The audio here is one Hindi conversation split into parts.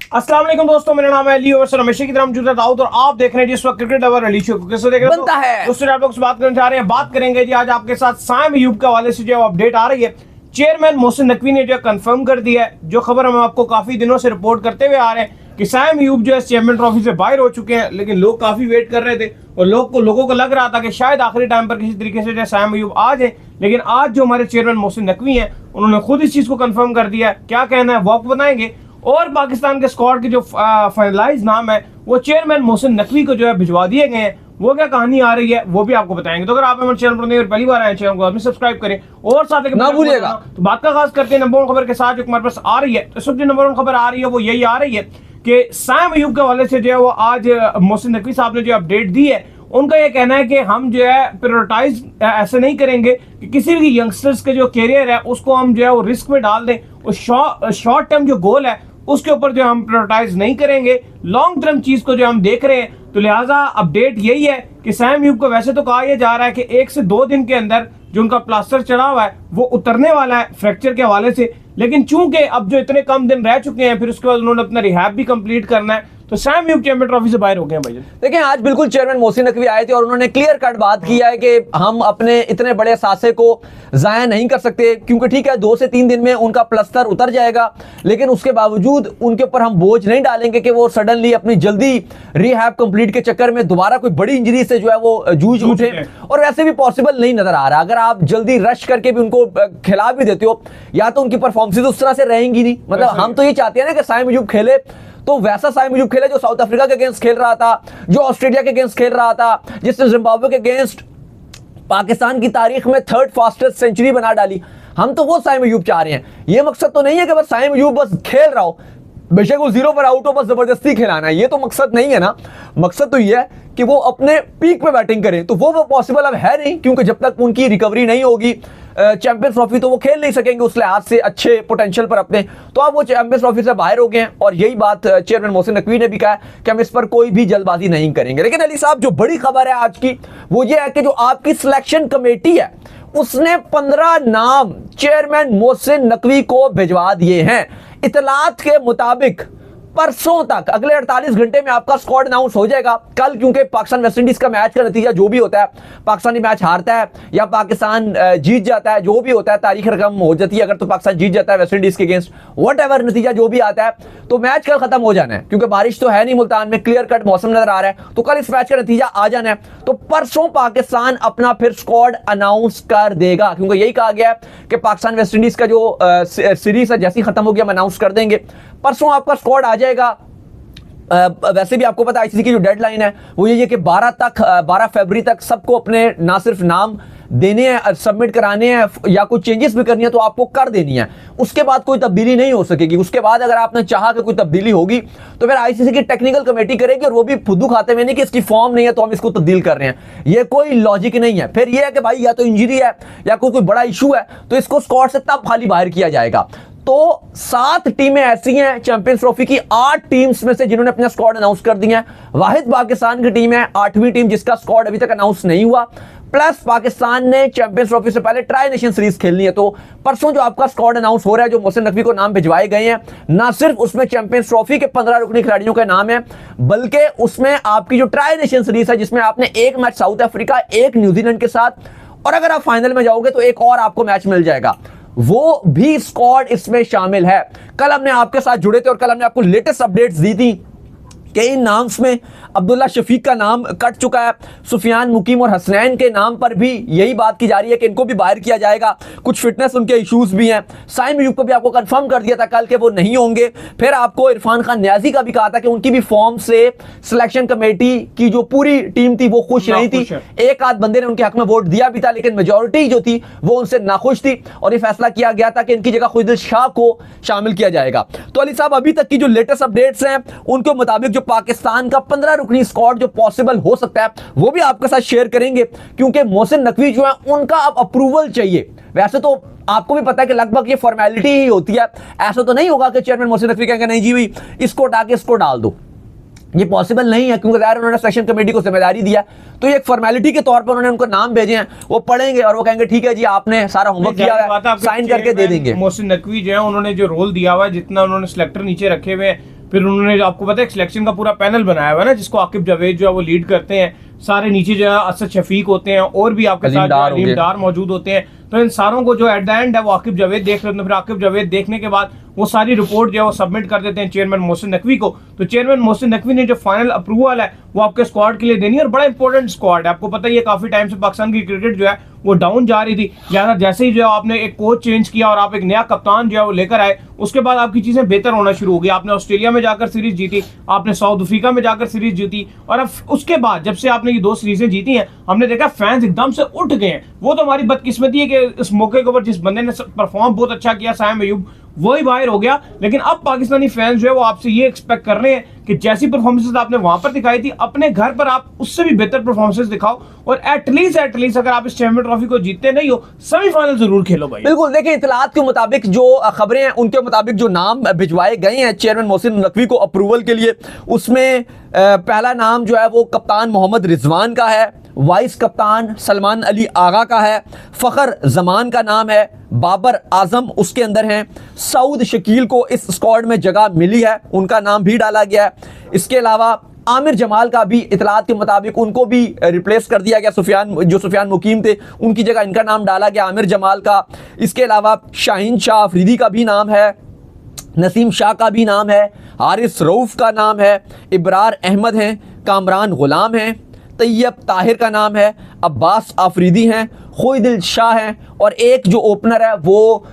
अस्सलाम वालेकुम दोस्तों, मेरा नाम है अली और हमेशा की तरह मौजूद है दाऊद और आप देख रहे हैं जिस वक्त क्रिकेट लवर अली शो को कैसे देख रहे बनता है। दोस्तों आप लोग से बात करने जा रहे हैं। बात करेंगे जी आज आपके साथ साइम अयूब के हवाले से जो अपडेट आ रही है। चेयरमैन मोहसिन नकवी ने जो कंफर्म कर दिया है, जो खबर हम आपको काफी दिनों से रिपोर्ट करते हुए आ रहे हैं कि साइम अयूब जो है चैंपियन ट्रॉफी से बाहर हो चुके हैं, लेकिन लोग काफी वेट कर रहे थे और लोगों को लग रहा था कि शायद आखिरी टाइम पर किसी तरीके से जो साइम अयूब आ जाए। लेकिन आज जो हमारे चेयरमैन मोहसिन नकवी हैं उन्होंने खुद इस चीज को कंफर्म कर दिया है। क्या कहना है वो आपको बताएंगे और पाकिस्तान के स्क्वाड के जो फाइनलाइज नाम है वो चेयरमैन मोहसिन नकवी को जो है भिजवा दिए गए हैं। वो क्या कहानी आ रही है वो भी आपको बताएंगे। तो अगर आप हमारे चैनल पर नए और पहली बार आए चैनल को सब्सक्राइब करें और साथ ना भूलिएगा। तो बात का खास करते हैं नंबर वन खबर के साथ जो हमारे पास आ रही है। तो सब जो नंबर वन खबर आ रही है वो यही आ रही है कि साइम अयूब के हवाले से जो है वो आज मोहसिन नकवी साहब ने जो अपडेट दी है। उनका ये कहना है कि हम जो है प्रायोरिटाइज ऐसे नहीं करेंगे कि किसी भी यंगस्टर्स के जो करियर है उसको हम जो है वो रिस्क में डाल दें। और शॉर्ट टर्म जो गोल है उसके ऊपर जो हम प्रायोरिटाइज नहीं करेंगे, लॉन्ग टर्म चीज को जो हम देख रहे हैं। तो लिहाजा अपडेट यही है कि साइम अयूब को वैसे तो कहा यह जा रहा है कि 1 से 2 दिन के अंदर जो उनका प्लास्टर चढ़ा हुआ है वो उतरने वाला है फ्रैक्चर के हवाले से। लेकिन चूंकि अब जो इतने कम दिन रह चुके हैं फिर उसके बाद उन्होंने अपना रिहैब भी कंप्लीट करना है, तो साइम अयूब चैंपियन ट्रॉफी से बाहर हो गए हैं। भाई देखिए आज बिल्कुल चेयरमैन मोहसिन नकवी आए थे और उन्होंने क्लियर कट बात किया है कि हम अपने इतने बड़े सासे को जाया नहीं कर सकते, क्योंकि ठीक है 2 से 3 दिन में उनका प्लास्टर उतर जाएगा, लेकिन उसके बावजूद उनके ऊपर हम बोझ नहीं डालेंगे कि वो सडनली अपनी जल्दी रिहैब कंप्लीट के चक्कर में दोबारा कोई बड़ी इंजरी से जो है वो जूझ उठे। और वैसे भी पॉसिबल नहीं नजर आ रहा। अगर आप जल्दी रश करके भी उनको खिला भी देते हो या तो उनकी परफॉर्मेंस उस तरह से रहेंगी नहीं। मतलब हम तो ये चाहते हैं ना कि साइम अयूब खेले तो वैसा साइम अयूब खेले जो साउथ अफ्रीका के अगेंस्ट खेल रहा था, जो ऑस्ट्रेलिया के अगेंस्ट खेल रहा था, जिसने जिम्बाब्वे के अगेंस्ट पाकिस्तान की तारीख में 3rd फास्टेस्ट सेंचुरी बना डाली। हम तो वो साइम अयूब चाह रहे हैं। ये मकसद तो नहीं है कि बस साइम अयूब बस खेल रहा हो, बेशक वो 0 पर आउट हो, बस जबरदस्ती खिलाना है, ये तो मकसद नहीं है ना। मकसद तो ये है कि वो अपने पीक पे बैटिंग करें। तो वो पॉसिबल अब है नहीं, क्योंकि जब तक उनकी रिकवरी नहीं होगी चैंपियंस ट्रॉफी तो वो खेल नहीं सकेंगे उस लिहाज से अच्छे पोटेंशियल पर अपने। तो अब वो चैंपियंस ट्रॉफी से बाहर हो गए हैं और यही बात चेयरमैन मोहसिन नकवी ने भी कहा कि हम इस पर कोई भी जल्दबाजी नहीं करेंगे। लेकिन अली साहब जो बड़ी खबर है आज की वो ये है कि जो आपकी सिलेक्शन कमेटी है उसने 15 नाम चेयरमैन मोहसिन नकवी को भिजवा दिए हैं। इतलात के मुताबिक परसों तक, अगले 48 घंटे में आपका स्क्वाड अनाउंस हो जाएगा। कल क्योंकि पाकिस्तान वेस्ट इंडीज का मैच का नतीजा जो भी होता है, पाकिस्तानी मैच हारता है या पाकिस्तान जीत जाता है, जो भी होता है तारीख रकम हो जाती है। अगर तो पाकिस्तान जीत जाता है वेस्ट इंडीज के अगेंस्ट, वट एवर नतीजा जो भी आता है, तो मैच कल खत्म हो जाना है, क्योंकि बारिश तो है नहीं मुल्तान में, क्लियर कट मौसम नजर आ रहा है। तो कल इस मैच का नतीजा आ जाना है। तो परसों पाकिस्तान अपना फिर स्क्वाड अनाउंस कर देगा, क्योंकि यही कहा गया है कि पाकिस्तान वेस्ट इंडीज का जो सीरीज है जैसी खत्म हो गया हम अनाउंस कर देंगे। परसों आपका स्क्वाड आ जाएगा। वैसे भी आपको पता है आईसीसी की जो डेडलाइन है वो ये है कि 12 फरवरी तक सबको अपने ना सिर्फ नाम देने हैं, सबमिट कराने हैं, या कुछ चेंजेस भी करनी है तो आपको कर देनी है। उसके बाद कोई तब्दीली नहीं हो सकेगी। उसके बाद अगर आपने चाहा कि कोई तब्दीली होगी तो फिर आईसीसी की टेक्निकल कमेटी करेगी, और वो भी फुद्दू खाते में नहीं कि इसकी फॉर्म नहीं है तो हम इसको तब्दील कर रहे हैं। ये कोई लॉजिक नहीं है। फिर ये है कि भाई या तो इंजरी है या कोई बड़ा इशू है तो इसको स्क्वाड से तब खाली बाहर किया जाएगा। तो 7 टीमें ऐसी हैं चैंपियंस ट्रॉफी की 8 टीम्स में से जिन्होंने अपना स्क्वाड अनाउंस कर दिया है। वाहिद पाकिस्तान की टीम है 8वीं टीम जिसका स्क्वाड अभी तक अनाउंस नहीं हुआ। प्लस पाकिस्तान ने चैंपियंस ट्रॉफी से पहले ट्राई नेशन सीरीज खेलनी है। तो परसों जो आपका स्क्वाड अनाउंस हो रहा है, जो मोहसिन नकवी को नाम भिजवाए गए हैं, ना सिर्फ उसमें चैंपियंस ट्रॉफी के 15 रुकनी खिलाड़ियों का नाम है, बल्कि उसमें आपकी जो ट्राई नेशन सीरीज है जिसमें आपने 1 मैच साउथ अफ्रीका, 1 न्यूजीलैंड के साथ, और अगर आप फाइनल में जाओगे तो 1 और आपको मैच मिल जाएगा, वो भी स्क्वाड इसमें शामिल है। कल हमने आपके साथ जुड़े थे और कल हमने आपको लेटेस्ट अपडेट्स दी थी कि इन नाम्स में अब्दुल्ला शफीक का नाम कट चुका है। सुफियान, मुकीम और हसनैन के नाम पर भी यही बात की जा रही है कि इनको भी बाहर किया जाएगा। कुछ फिटनेस उनके इश्यूज भी हैं। साइम अयूब को भी आपको कंफर्म कर दिया था कल के वो नहीं होंगे। फिर आपको इरफान खान न्याजी का भी कहा था कि उनकी भी फॉर्म से सिलेक्शन कमेटी की जो पूरी टीम थी वो खुश नहीं थी। एक आध बंदे ने उनके हक में वोट दिया भी था, लेकिन मेजोरिटी जो थी वो उनसे नाखुश थी और ये फैसला किया गया था कि इनकी जगह खुशदिल शाह को शामिल किया जाएगा। तो अली साहब अभी तक की जो लेटेस्ट अपडेट्स हैं उनके मुताबिक जो पाकिस्तान का 15 रुकनी स्क्वाड जो पॉसिबल हो सकता है वो भी आपके साथ शेयर करेंगे, क्योंकि मोहसिन नकवी जो है उनका अब अप्रूवल चाहिए। वैसे तो आपको भी पता है कि लगभग ये फॉर्मेलिटी ही होती है। ऐसा तो नहीं होगा कि चेयरमैन मोहसिन नकवी कहेंगे नहीं जी भाई इसको हटा के इसको डाल दो, ये पॉसिबल नहीं है, क्योंकि ज़ाहिर उन्होंने सिलेक्शन कमेटी को जिम्मेदारी दिया। तो ये एक फॉर्मेलिटी के तौर पर उन्होंने उनको नाम भेजे हैं, वो पढ़ेंगे और वो कहेंगे ठीक है जी आपने सारा होमवर्क किया है, साइन करके दे देंगे। मोहसिन नकवी जो है उन्होंने जो रोल दिया हुआ है, जितना उन्होंने सिलेक्टर नीचे रखे हुए हैं फिर उन्होंने आपको पता है सिलेक्शन का पूरा पैनल बनाया हुआ है ना, जिसको आकिब जावेद जो है वो लीड करते हैं। सारे नीचे जो है असद शफीक होते हैं और भी आपके साथ अलीम डार मौजूद होते हैं। तो इन सारों को जो एट द एंड है वो आकिब जावेद देख लेते हैं। फिर आकिब जावेद देखने के बाद वो सारी रिपोर्ट जो है वो सबमिट कर देते हैं चेयरमैन मोहसिन नकवी को। तो चेयरमैन मोहसिन नकवी ने जो फाइनल अप्रूवल है वो आपके स्क्वाड के लिए देनी है, और बड़ा इंपॉर्टेंट स्क्वाड है। आपको पता ही है काफी टाइम से पाकिस्तान की क्रिकेट जो है वो डाउन जा रही थी। जैसे ही जो है आपने एक कोच चेंज किया और आप एक नया कप्तान जो है वो लेकर आए, उसके बाद आपकी चीजें बेहतर होना शुरू हो गई। आपने ऑस्ट्रेलिया में जाकर सीरीज जीती, आपने साउथ अफ्रीका में जाकर सीरीज जीती, और अब उसके बाद जब से आपने ये 2 सीरीजें जीती हैं, हमने देखा फैंस एकदम से उठ गए हैं। वो तो हमारी बदकिस्मती है कि इस मौके के ऊपर जिस बंदे ने परफॉर्म बहुत अच्छा किया, साइम अयूब, वही बाहर हो गया। लेकिन अब पाकिस्तानी फैंस जो है वो आपसे ये एक्सपेक्ट कर रहे हैं कि जैसी परफॉर्मेंसेस आपने वहां पर दिखाई थी, अपने घर पर आप उससे भी बेहतर परफॉर्मेंसेस दिखाओ, और एटलीस्ट अगर आप इस चैंपियन ट्रॉफी को जीतते नहीं हो, सेमीफाइनल जरूर खेलो भाई। बिल्कुल, देखिए इतलात के मुताबिक जो खबरें हैं उनके मुताबिक जो नाम भिजवाए गए हैं चेयरमैन मोहसिन नकवी को अप्रूवल के लिए, उसमें पहला नाम जो है वो कप्तान मोहम्मद रिजवान का है, वाइस कप्तान सलमान अली आगा का है, फ़खर जमान का नाम है, बाबर आजम उसके अंदर हैं, सऊद शकील को इस स्क्वाड में जगह मिली है, उनका नाम भी डाला गया है। इसके अलावा आमिर जमाल का भी इतलात के मुताबिक उनको भी रिप्लेस कर दिया गया, सुफियान मुकीम थे उनकी जगह इनका नाम डाला गया, आमिर जमाल का। इसके अलावा शाहीन शाह अफरीदी का भी नाम है, नसीम शाह का भी नाम है, हारिस रऊफ का नाम है, इब्रार अहमद हैं, कामरान गुलाम हैं, तैयब ताहिर का नाम है, अब्बास आफरीदी हैं, खोईदिल शाह हैं, और एक जो ओपनर है वो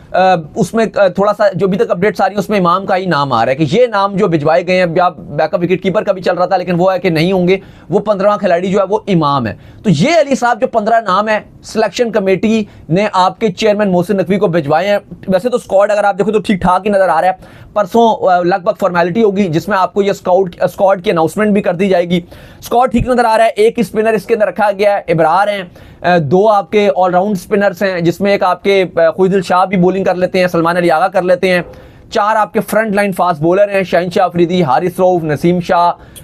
उसमें थोड़ा सा जो अभी तक अपडेट्स आ रही है उसमें इमाम का ही नाम आ रहा है कि ये नाम जो भिजवाए गए हैं। बैकअप विकेट कीपर का भी चल रहा था, लेकिन वो है कि नहीं होंगे, वो 15वां खिलाड़ी जो है वो इमाम है। तो ये अली साहब जो 15 नाम है सिलेक्शन कमेटी ने आपके चेयरमैन मोहसिन नकवी को भिजवाए हैं। वैसे तो स्क्वाड अगर आप देखो तो ठीक ठाक ही नजर आ रहा है। परसों लगभग फॉर्मेलिटी होगी जिसमें आपको ये स्क्वाड की अनाउंसमेंट भी कर दी जाएगी। स्क्वाड ठीक नजर आ रहा है। एक स्पिनर इसके अंदर रखा गया है, इब्रार हैं, 2 आपके ऑलराउंड स्पिनर्स हैं जिसमें एक आपके खोईदिल शाह भी बॉलिंग कर लेते हैं, सलमान अली आगा कर लेते हैं, 4 आपके फ्रंट लाइन फास्ट बॉलर हैं, शाहीन शाह अफरीदी, हारिस रऊफ, नसीम शाह,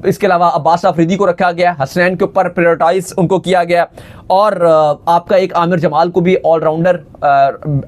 इसके अलावा अब्बास अफरीदी को रखा गया, हसनैन के ऊपर प्रायोरिटाइज उनको किया गया, और आपका एक आमिर जमाल को भी ऑलराउंडर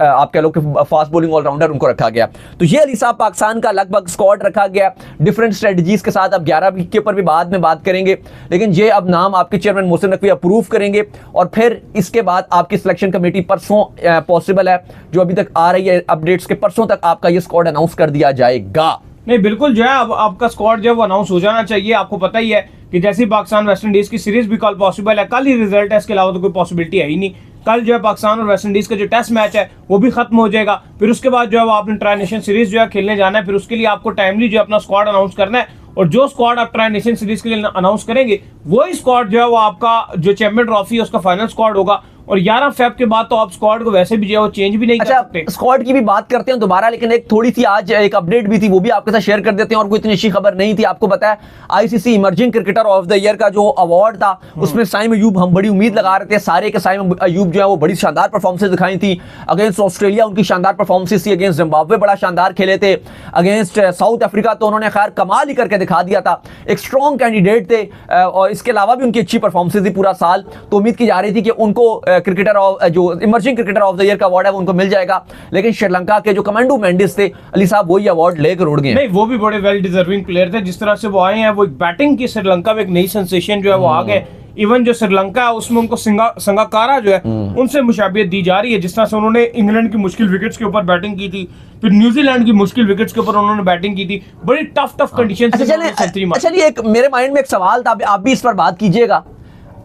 आप कह लो कि फास्ट बॉलिंग ऑलराउंडर उनको रखा गया। तो ये अली साहब पाकिस्तान का लगभग स्क्वाड रखा गया डिफरेंट स्ट्रेटजीज के साथ। अब 11 के ऊपर भी बाद में बात करेंगे, लेकिन ये अब नाम आपके चेयरमैन मोहसिन नकवी अप्रूव करेंगे, और फिर इसके बाद आपकी सिलेक्शन कमेटी परसों पॉसिबल है, जो अभी तक आ रही है अपडेट्स के, परसों तक आपका ये स्क्वाड अनाउंस कर दिया जाएगा। नहीं बिल्कुल जो है अब आपका स्क्वाड जो है वो अनाउंस हो जाना चाहिए। आपको पता ही है कि जैसे ही पाकिस्तान वेस्ट इंडीज की सीरीज भी कल पॉसिबल है, कल ही रिजल्ट है, इसके अलावा तो कोई पॉसिबिलिटी है ही नहीं। कल जो है पाकिस्तान और वेस्ट इंडीज का जो टेस्ट मैच है वो भी खत्म हो जाएगा। फिर उसके बाद जो है वो आपने ट्राई नेशन सीरीज जो है खेलने जाना है। फिर उसके लिए आपको टाइमली जो है अपना स्क्वाड अनाउंस करना है, और जो स्क्वाड आप ट्राई नेशन सीरीज के लिए अनाउंस करेंगे वही स्क्वाड जो है वो आपका जो चैंपियन ट्रॉफी है उसका फाइनल स्क्वाड होगा। और 11 फेब के बाद तो आप स्क्वाड को वैसे भी जो है वो चेंज भी नहीं कर सकते। स्क्वाड की भी बात करते हैं दोबारा, लेकिन एक थोड़ी सी आज एक अपडेट भी थी, वो भी आपके साथ शेयर कर देते हैं। और कोई इतनी अच्छी खबर नहीं थी। आपको पता है ICC emerging cricketer of the year का जो अवार्ड था उसमें साइम अयूब हम बड़ी उम्मीद लगा रहे थे सारे के साइम अयूब जो है वो बड़ी शानदार परफॉर्मेंस दिखाई थी। अगेंस्ट ऑस्ट्रेलिया उनकी शानदार परफॉर्मेंस थी, अगेंस्ट जिम्बाब्वे बड़ा शानदार खेले थे, अगेंस्ट साउथ अफ्रीका तो उन्होंने खैर कमाल ही करके दिखा दिया था, एक स्ट्रॉन्ग कैंडिडेट थे। और इसके अलावा भी उनकी अच्छी परफॉर्मेंस थी पूरा साल। तो उम्मीद की जा रही थी कि उनको क्रिकेटर जो emerging cricketer of the year का अवार्ड है वो उनको मिल जाएगा, लेकिन श्रीलंका के जो कमांडो मेंडिस थे अली साहब वही अवार्ड लेकर उड़ गए। नहीं वो भी बड़े वेल डिजर्विंग प्लेयर थे, जिस तरह से वो आए हैं, वो बैटिंग की श्रीलंका में एक नई सेंसेशन जो है वो आ गए। इवन जो श्रीलंका है उसमें उनको संगाकारा जो है उनसे मुशाबियत दी जा रही है। जिस तरह से उन्होंने इंग्लैंड की मुश्किल विकेट्स के ऊपर बैटिंग की थी, फिर न्यूजीलैंड की मुश्किल विकेट्स के ऊपर उन्होंने बैटिंग की थी, बड़ी टफ कंडीशन। अच्छा एक मेरे माइंड में एक सवाल था, आप भी इस पर बात कीजिएगा।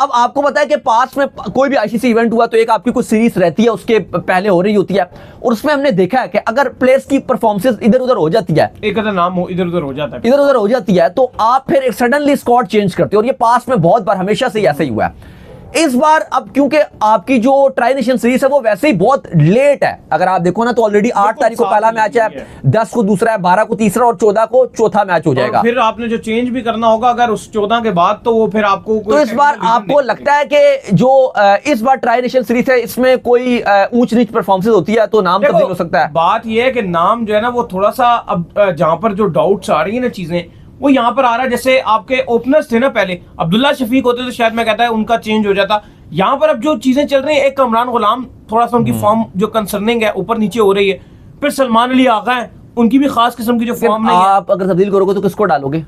अब आपको पता है कि पास में कोई भी आईसीसी इवेंट हुआ तो एक आपकी कुछ सीरीज रहती है, उसके पहले हो रही होती है, और उसमें हमने देखा है कि अगर प्लेयर्स की परफॉर्मेंस इधर उधर हो जाती है, एक नाम इधर उधर हो जाता है, इधर उधर हो जाती है, तो आप फिर एक सडनली स्क्वाड चेंज करते हो। और ये पास में बहुत बार हमेशा से ही ऐसा ही हुआ है। इस बार अब क्योंकि आपकी जो ट्राई नेशन सीरीज है वो वैसे ही बहुत लेट है, अगर आप देखो ना तो ऑलरेडी 8 तारीख को पहला मैच है, 10 को दूसरा है, 12 को तीसरा और 14 को चौथा मैच हो जाएगा। फिर आपने जो चेंज भी करना होगा अगर उस 14 के बाद, तो वो फिर आपको तो इस बार आपको लगता है कि जो इस बार ट्राई नेशन सीरीज है इसमें कोई ऊंच नीच परफॉर्मेंस होती है तो नाम तब्दील हो सकता है। बात यह है कि नाम जो है ना वो थोड़ा सा अब जहां पर जो डाउट्स आ रही है ना चीजें वो यहाँ पर आ रहा है। जैसे आपके ओपनर्स थे ना पहले, अब्दुल्ला शफीक होते तो शायद मैं कहता है उनका चेंज हो जाता। यहाँ पर अब जो चीजें चल रही है, एक कामरान गुलाम थोड़ा सा उनकी फॉर्म जो कंसर्निंग है ऊपर नीचे हो रही है, फिर सलमान अली आगा है उनकी भी खास किस्म की जो फॉर्म नहीं है। आप अगर तब्दील करोगे तो किसको डालोगे?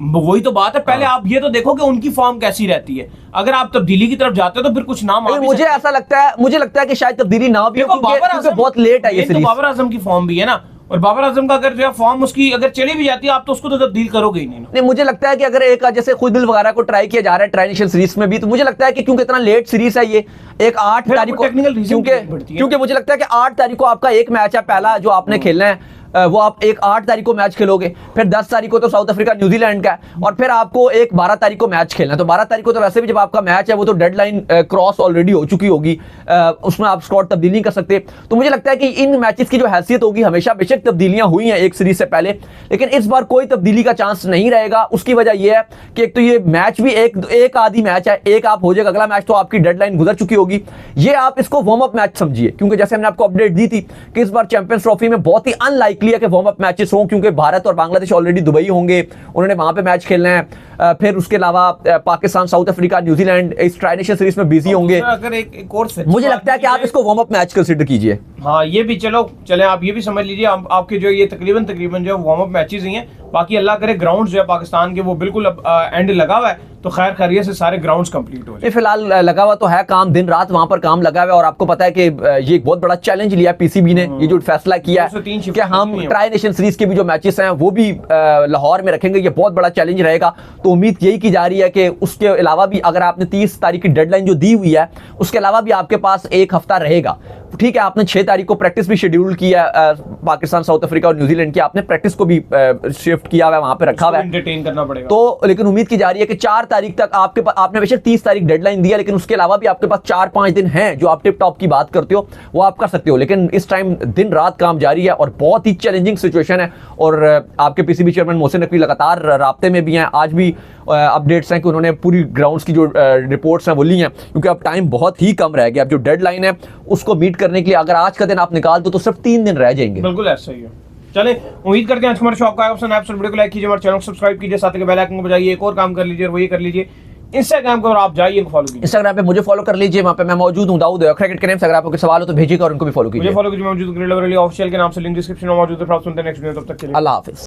वही तो बात है, पहले आप ये तो देखो कि उनकी फॉर्म कैसी रहती है। अगर आप तब्दीली की तरफ जाते हो तो फिर कुछ नाम आ भी मुझे सकते हैं। ऐसा लगता है, मुझे लगता है कि शायद तब्दीली ना भी हो, देखो बाबर क्योंकि आजम बहुत लेट है ये तो सीरीज। बाबर आजम की फॉर्म भी है ना, और बाबर आजम का अगर जो है फॉर्म उसकी अगर चली भी जाती है आप तो उसको तो तब्दील करोगे ही नहीं ना। नहीं, मुझे लगता है कि अगर एक जैसे खुदिल वगैरह को ट्राई किया जा रहा है ट्राई नेशन सीरीज में भी, तो मुझे लगता है कि क्योंकि इतना लेट सीरीज है ये, एक 8 तारीख को, टेक्निकल रीजन क्योंकि मुझे लगता है कि 8 तारीख को आपका एक मैच है पहला जो आपने खेलना है, वो आप एक 8 तारीख को मैच खेलोगे, फिर 10 तारीख को तो साउथ अफ्रीका न्यूजीलैंड का है, और फिर आपको एक 12 तारीख को मैच खेलना है। तो 12 तारीख को तो वैसे भी जब आपका मैच है वो तो डेडलाइन क्रॉस ऑलरेडी हो चुकी होगी, उसमें आप स्क्वाड तब्दील नहीं कर सकते। तो मुझे लगता है कि इन मैचेस की जो हैसियत होगी, हमेशा बेशक तब्दीलियां हुई हैं एक सीरीज से पहले, लेकिन इस बार कोई तब्दीली का चांस नहीं रहेगा। उसकी वजह यह है कि एक तो ये मैच भी एक आधी मैच है, एक आप हो जाएगा, अगला मैच तो आपकी डेडलाइन गुजर चुकी होगी। ये आप इसको वार्म अप मैच समझिए, क्योंकि जैसे हमने आपको अपडेट दी थी कि इस बार चैंपियंस ट्रॉफी में बहुत ही अनलाइकली है कि वार्म अप मैचेस हों, क्योंकि भारत और बांग्लादेश ऑलरेडी दुबई होंगे, उन्होंने वहां पे मैच खेलना है। फिर उसके अलावा पाकिस्तान, साउथ अफ्रीका, न्यूजीलैंड इस ट्राई नेशन सीरीज में बिजी होंगे। अगर एक और मुझे लगता है कि आप इसको वार्म अप मैच कंसीडर कीजिए। हाँ, ये भी चले आप ये भी समझ लीजिए, आपके जो ये तकरीबन जो वार्म अप मैचेस ही हैं। बाकी अल्लाह करे ग्राउंड्स जो है पाकिस्तान के वो बिल्कुल अब एंड लगा हुआ है, तो खैर खैरियत से सारे ग्राउंड्स कंप्लीट हो जाए। फिलहाल लगा हुआ तो है काम, दिन रात वहां पर काम लगा हुआ है। और आपको पता है कि ये एक बहुत बड़ा चैलेंज लिया पीसीबी ने, ये जो फैसला किया है कि हम ट्राई नेशन सीरीज के भी जो मैचेस हैं वो भी लाहौर में रखेंगे। ये बहुत बड़ा चैलेंज रहेगा, तो उम्मीद यही की जा रही है कि उसके अलावा भी अगर आपने 30 तारीख की डेडलाइन जो दी हुई है, उसके अलावा भी आपके पास एक हफ्ता रहेगा। ठीक है, आपने 6 तारीख को प्रैक्टिस भी शेड्यूल किया, पाकिस्तान, साउथ अफ्रीका और न्यूजीलैंड की आपने प्रैक्टिस को भी शिफ्ट किया हुआ है, वहां पे रखा हुआ है, एंटरटेन करना पड़ेगा। तो लेकिन उम्मीद की जा रही है कि 4 तारीख तक आपके पास, आपने बेशक 30 तारीख डेडलाइन दिया, लेकिन उसके अलावा भी आपके पास 4-5 दिन हैं जो आप टिप टॉप की बात करते हो वो आप कर सकते हो। लेकिन इस टाइम दिन रात काम जारी है और बहुत ही चैलेंजिंग सिचुएशन है। और आपके पीसीबी चेयरमैन मोहसिन नकवी लगातार राब्ते में भी हैं, आज भी अपडेट्स हैं कि उन्होंने पूरी ग्राउंड्स की जो रिपोर्ट्स हैं वो ली हैं, क्योंकि अब टाइम बहुत ही कम रह गया। अब जो डेडलाइन है उसको मीट करने के लिए अगर आज का दिन आप निकाल दो तो सिर्फ 3 दिन रह जाएंगे। बिल्कुल ऐसा ही है। चलें, उम्मीद करते हैं आज हमारे शो आपको वीडियो को लाइक कीजिए, हमारे चैनल को सब्सक्राइब कीजिए, साथ ही बेल आइकन को बजाइए। एक और काम कर लीजिए, वो ये कर लीजिए, इंस्टाग्राम को आप जाइए, फॉलो कीजिए। इंस्टाग्राम पे मुझे फॉलो कर लीजिए, वहां पे मैं मौजूद हूं, दाऊद क्रिकेट के नेम से। अगर आपको कोई सवाल हो तो भेजिएगा और उनको भी फॉलो कीजिए। मुझे फॉलो कीजिए, मौजूद ऑफिशियल के नाम से, लिंक डिस्क्रिप्शन में मौजूद है। आप सुनते हैं नेक्स्ट वीडियो, तब तक के लिए अल्लाह हाफिज।